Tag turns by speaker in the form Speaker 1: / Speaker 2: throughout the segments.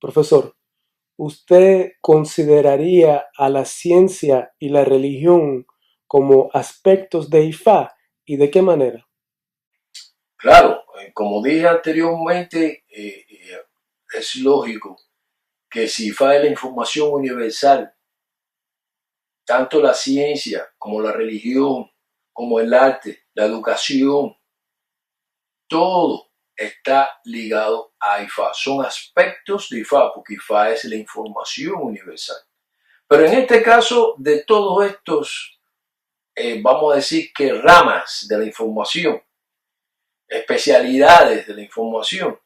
Speaker 1: Profesor, ¿usted consideraría a la ciencia y la religión como aspectos de IFA y de qué manera?
Speaker 2: Claro, como dije anteriormente, es lógico que si falla la información universal, tanto la ciencia como la religión, como el arte, la educación, todo está ligado a IFA. Son aspectos de IFA, porque IFA es la información universal. Pero en este caso, de todos estos, vamos a decir que ramas de la información, especialidades de la información,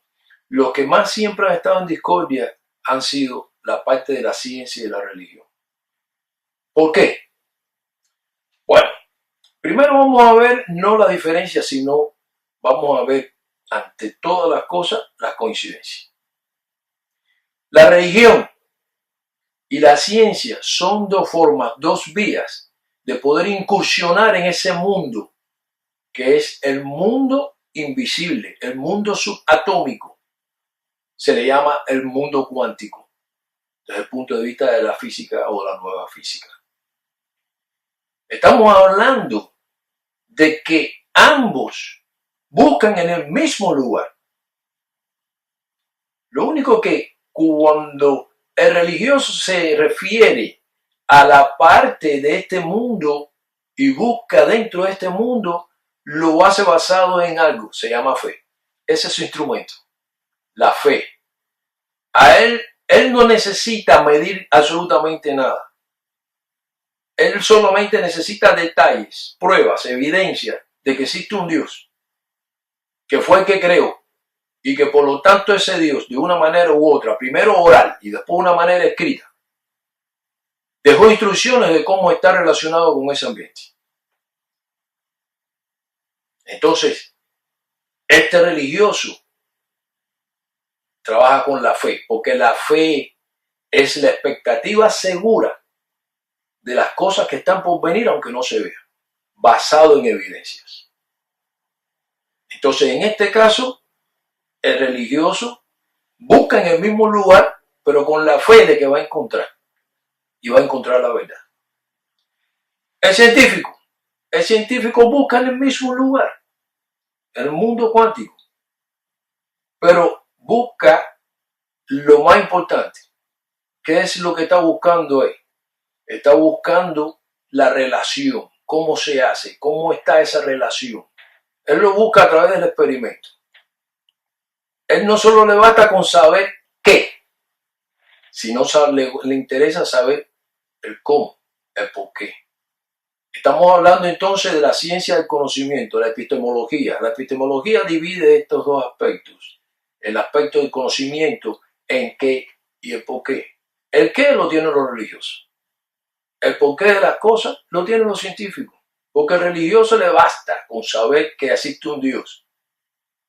Speaker 2: los que más siempre han estado en discordia han sido la parte de la ciencia y de la religión. ¿Por qué? Bueno, primero vamos a ver no la diferencia, sino vamos a ver ante todas las cosas las coincidencias. La religión y la ciencia son dos formas, dos vías de poder incursionar en ese mundo que es el mundo invisible, el mundo subatómico. Se le llama el mundo cuántico desde el punto de vista de la física o de la nueva física. Estamos hablando de que ambos buscan en el mismo lugar. Lo único que cuando el religioso se refiere a la parte de este mundo y busca dentro de este mundo, lo hace basado en algo, se llama fe. Ese es su instrumento, la fe. A él no necesita medir absolutamente nada. Él solamente necesita detalles, pruebas, evidencias de que existe un Dios, que fue el que creó, y que por lo tanto ese Dios, de una manera u otra, primero oral y después de una manera escrita, dejó instrucciones de cómo estar relacionado con ese ambiente. Entonces, este religioso trabaja con la fe, porque la fe es la expectativa segura de las cosas que están por venir, aunque no se vean, basado en evidencias. Entonces, en este caso, el religioso busca en el mismo lugar, pero con la fe de que va a encontrar, y va a encontrar la verdad. El científico busca en el mismo lugar, en el mundo cuántico, pero busca lo más importante. ¿Qué es lo que está buscando él? Está buscando la relación, cómo se hace, cómo está esa relación. Él lo busca a través del experimento. Él no solo le basta con saber qué, sino le interesa saber el cómo, el por qué. Estamos hablando entonces de la ciencia del conocimiento, la epistemología. La epistemología divide estos dos aspectos. El aspecto del conocimiento en qué y el por qué. El qué lo tienen los religiosos. El por qué de las cosas lo tienen los científicos. Porque al religioso le basta con saber que existe un Dios.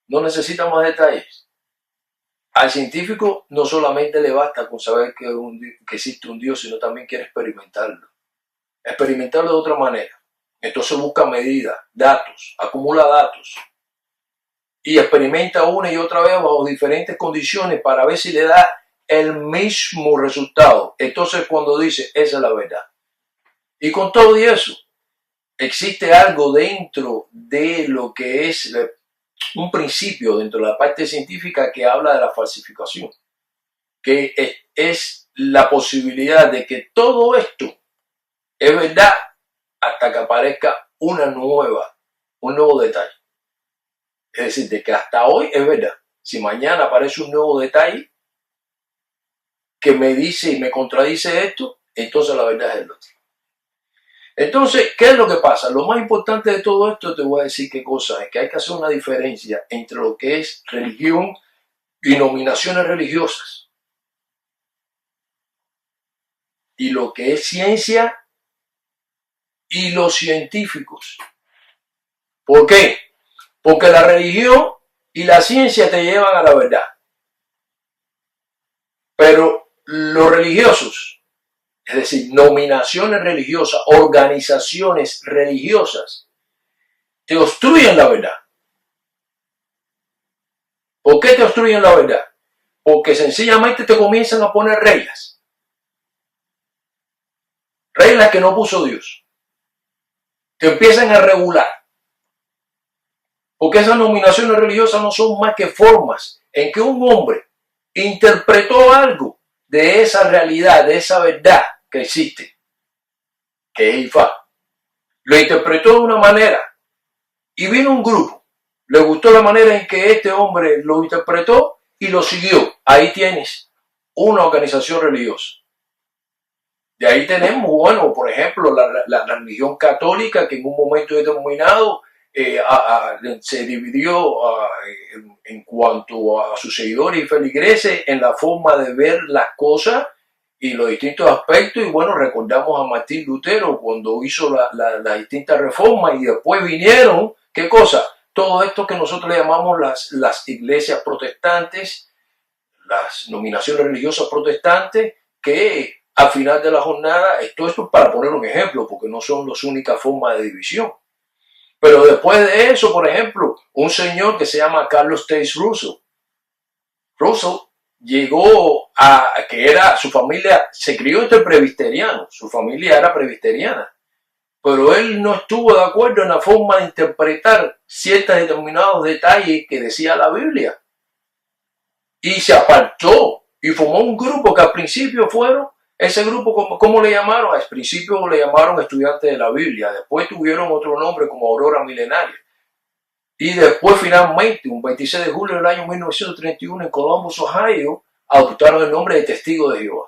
Speaker 2: No necesita más detalles. Al científico no solamente le basta con saber que existe un Dios, sino también quiere experimentarlo. Experimentarlo de otra manera. Entonces busca medidas, datos, acumula datos y experimenta una y otra vez bajo diferentes condiciones para ver si le da el mismo resultado. Entonces cuando dice, esa es la verdad. Y con todo y eso, existe algo dentro de lo que es un principio dentro de la parte científica que habla de la falsificación, que es la posibilidad de que todo esto es verdad hasta que aparezca un nuevo detalle. Es decir, de que hasta hoy es verdad. Si mañana aparece un nuevo detalle que me dice y me contradice esto, entonces la verdad es el otro. Entonces, ¿qué es lo que pasa? Lo más importante de todo esto, te voy a decir qué cosa es, que hay que hacer una diferencia entre lo que es religión y nominaciones religiosas y lo que es ciencia y los científicos. ¿Por qué? Porque la religión y la ciencia te llevan a la verdad. Pero los religiosos, es decir, nominaciones religiosas, organizaciones religiosas, te obstruyen la verdad. ¿Por qué te obstruyen la verdad? porque sencillamente te comienzan a poner reglas. Reglas que no puso Dios. Te empiezan a regular. Porque esas nominaciones religiosas no son más que formas en que un hombre interpretó algo de esa realidad, de esa verdad que existe, que es Ifá. Lo interpretó de una manera y vino un grupo. Le gustó la manera en que este hombre lo interpretó y lo siguió. Ahí tienes una organización religiosa. De ahí tenemos, bueno, por ejemplo, la religión católica que en un momento determinado se dividió en cuanto a sus seguidores y feligreses en la forma de ver las cosas y los distintos aspectos. Y bueno, recordamos a Martín Lutero cuando hizo la distintas reformas y después vinieron, ¿qué cosa? Todo esto que nosotros le llamamos las iglesias protestantes, las nominaciones religiosas protestantes, que al final de la jornada, esto es para poner un ejemplo, porque no son las únicas formas de división. Pero después de eso, por ejemplo, un señor que se llama Carlos Taze Russell. Russell llegó a que era su familia, se crió entre presbiterianos, su familia era presbiteriana, pero él no estuvo de acuerdo en la forma de interpretar ciertos determinados detalles que decía la Biblia. Y se apartó y formó un grupo que al principio fueron, ese grupo, ¿cómo le llamaron? Al principio le llamaron estudiantes de la Biblia, después tuvieron otro nombre como Aurora Milenaria. Y después finalmente, un 26 de julio del año 1931 en Columbus, Ohio, adoptaron el nombre de Testigos de Jehová.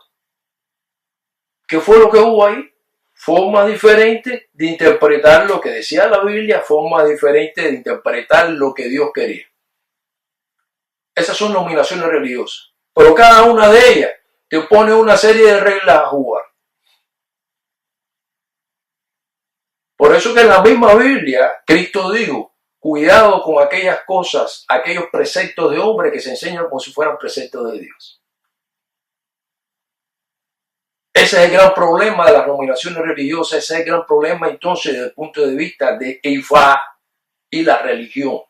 Speaker 2: ¿Qué fue lo que hubo ahí? Formas diferentes de interpretar lo que decía la Biblia, formas diferentes de interpretar lo que Dios quería. Esas son nominaciones religiosas. Pero cada una de ellas te pone una serie de reglas a jugar. Por eso que en la misma Biblia, Cristo dijo, cuidado con aquellas cosas, aquellos preceptos de hombre que se enseñan como si fueran preceptos de Dios. Ese es el gran problema de las nominaciones religiosas, ese es el gran problema entonces desde el punto de vista de Ifá y la religión.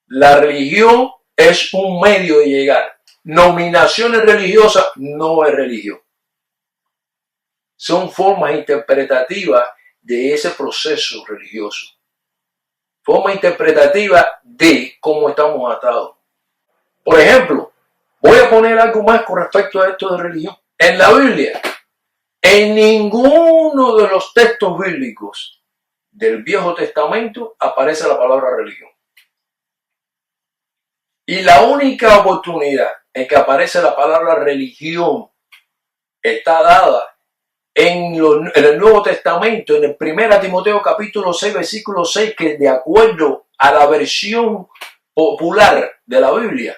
Speaker 2: La religión es un medio de llegar. Nominaciones religiosas no es religión. Son formas interpretativas de ese proceso religioso. Forma interpretativa de cómo estamos atados. Por ejemplo, voy a poner algo más con respecto a esto de religión. En la Biblia, en ninguno de los textos bíblicos del Viejo Testamento aparece la palabra religión. Y la única oportunidad en que aparece la palabra religión está dada en el Nuevo Testamento, en el 1 Timoteo capítulo 6, versículo 6, que de acuerdo a la versión popular de la Biblia,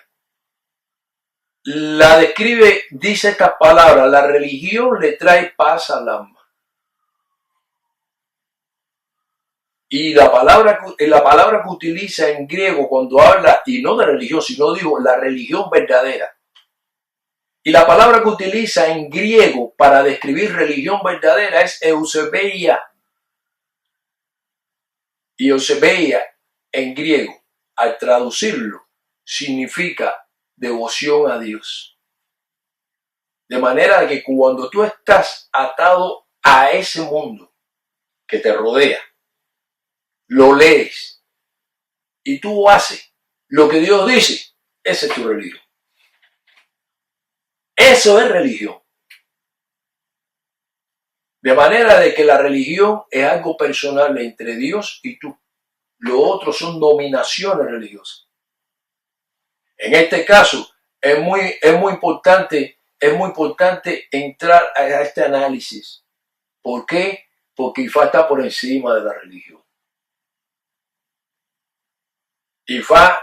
Speaker 2: la describe, dice estas palabras: la religión le trae paz al alma. Y la palabra que utiliza en griego cuando habla, y no de religión, sino digo la religión verdadera. Y la palabra que utiliza en griego para describir religión verdadera es eusebeia. Y eusebeia en griego, al traducirlo, significa devoción a Dios. De manera que cuando tú estás atado a ese mundo que te rodea, lo lees y tú haces lo que Dios dice, esa es tu religión. Eso es religión. De manera de que la religión es algo personal entre Dios y tú. Lo otro son nominaciones religiosas. En este caso es muy importante entrar a este análisis. ¿Por qué? Porque Ifá está por encima de la religión. Ifá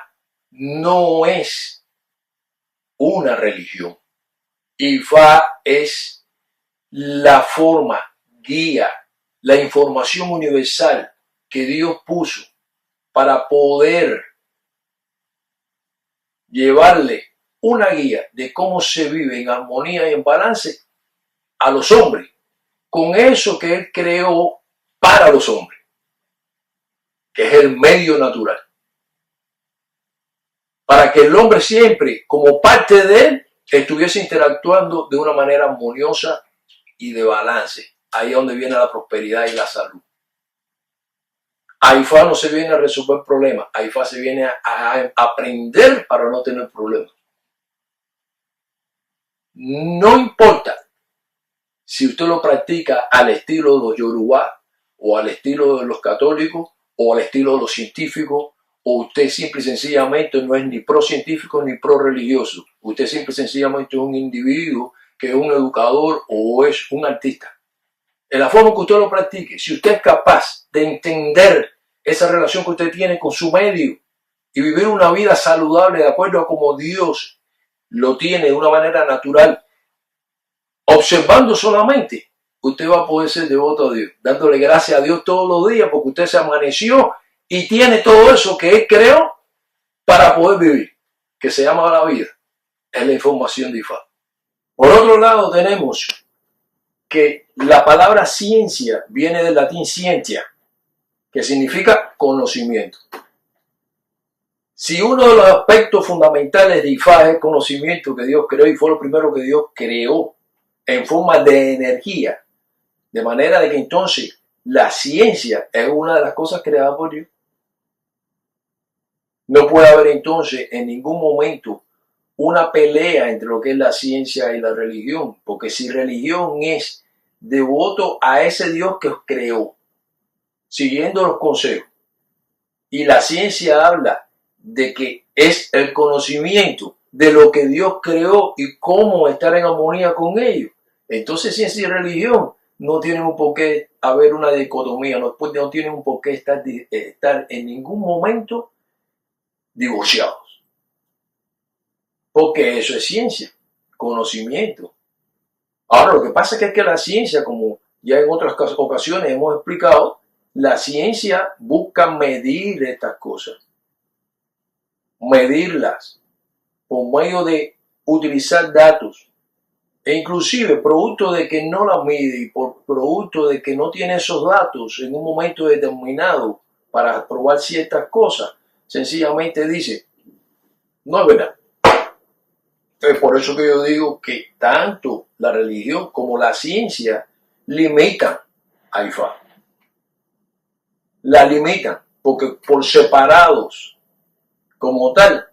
Speaker 2: no es una religión. Ifá es la forma, guía, la información universal que Dios puso para poder llevarle una guía de cómo se vive en armonía y en balance a los hombres, con eso que Él creó para los hombres, que es el medio natural. para que el hombre siempre, como parte de él, estuviese interactuando de una manera armoniosa y de balance. Ahí es donde viene la prosperidad y la salud. AIFA no se viene a resolver problemas, AIFA se viene a aprender para no tener problemas. No importa si usted lo practica al estilo de los yorubá, o al estilo de los católicos, o al estilo de los científicos, o usted simple y sencillamente no es ni pro-científico ni pro-religioso. Usted simple y sencillamente es un individuo que es un educador o es un artista. En la forma que usted lo practique, si usted es capaz de entender esa relación que usted tiene con su medio y vivir una vida saludable de acuerdo a como Dios lo tiene de una manera natural, observando solamente, usted va a poder ser devoto a Dios, dándole gracias a Dios todos los días porque usted se amaneció y tiene todo eso que Él creó para poder vivir, que se llama la vida. Es la información de IFA. Por otro lado tenemos que la palabra ciencia viene del latín scientia, que significa conocimiento. Si uno de los aspectos fundamentales de IFA es el conocimiento que Dios creó y fue lo primero que Dios creó en forma de energía, de manera de que entonces la ciencia es una de las cosas creadas por Dios. No puede haber entonces en ningún momento una pelea entre lo que es la ciencia y la religión, porque si religión es devoto a ese Dios que os creó, siguiendo los consejos, y la ciencia habla de que es el conocimiento de lo que Dios creó y cómo estar en armonía con ello, entonces ciencia y religión no tienen un por qué haber una dicotomía, no tienen un por qué estar en ningún momento divorciados. Porque eso es ciencia, conocimiento. Ahora, lo que pasa es que la ciencia, como ya en otras ocasiones hemos explicado, la ciencia busca medir estas cosas. Medirlas por medio de utilizar datos. E inclusive, producto de que no la mide y por producto de que no tiene esos datos en un momento determinado para probar ciertas cosas, sencillamente dice, no es verdad. Entonces, por eso que yo digo que tanto la religión como la ciencia limitan a IFA. La limitan porque por separados, como tal,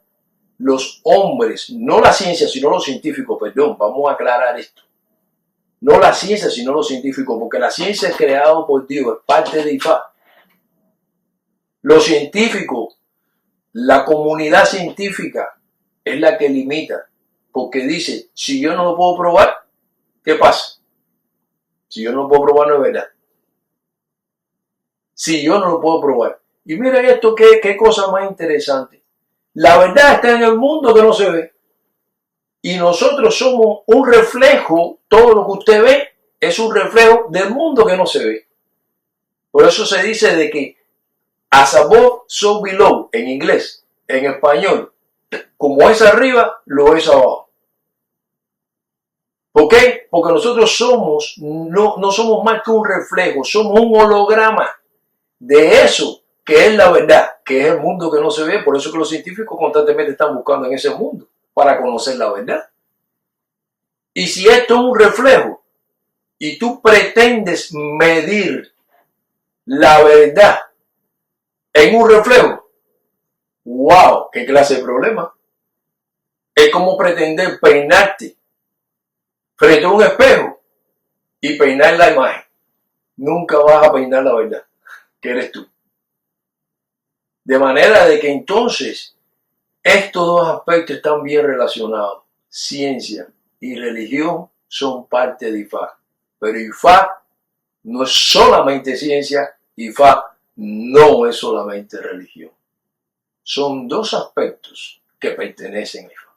Speaker 2: los hombres, no la ciencia, sino los científicos, perdón, vamos a aclarar esto. No la ciencia, sino los científicos, porque la ciencia es creada por Dios, es parte de IFA. Los científicos, la comunidad científica es la que limita, porque dice, si yo no lo puedo probar, ¿qué pasa? Si yo no lo puedo probar, no es verdad. Si yo no lo puedo probar. Y mira esto, qué cosa más interesante. La verdad está en el mundo que no se ve. Y nosotros somos un reflejo, todo lo que usted ve es un reflejo del mundo que no se ve. Por eso se dice de que as above, so below, en inglés, en español, como es arriba, lo es abajo. ¿Por qué? Porque nosotros somos, no somos más que un reflejo, somos un holograma de eso que es la verdad, que es el mundo que no se ve. Por eso que los científicos constantemente están buscando en ese mundo para conocer la verdad. Y si esto es un reflejo y tú pretendes medir la verdad en un reflejo, ¡wow! ¿Qué clase de problema? Es como pretender peinarte frente a un espejo y peinar la imagen. Nunca vas a peinar la verdad, que eres tú. De manera de que entonces estos dos aspectos están bien relacionados. Ciencia y religión son parte de IFA. Pero IFA no es solamente ciencia, IFA no es solamente religión. Son dos aspectos que pertenecen a IFA.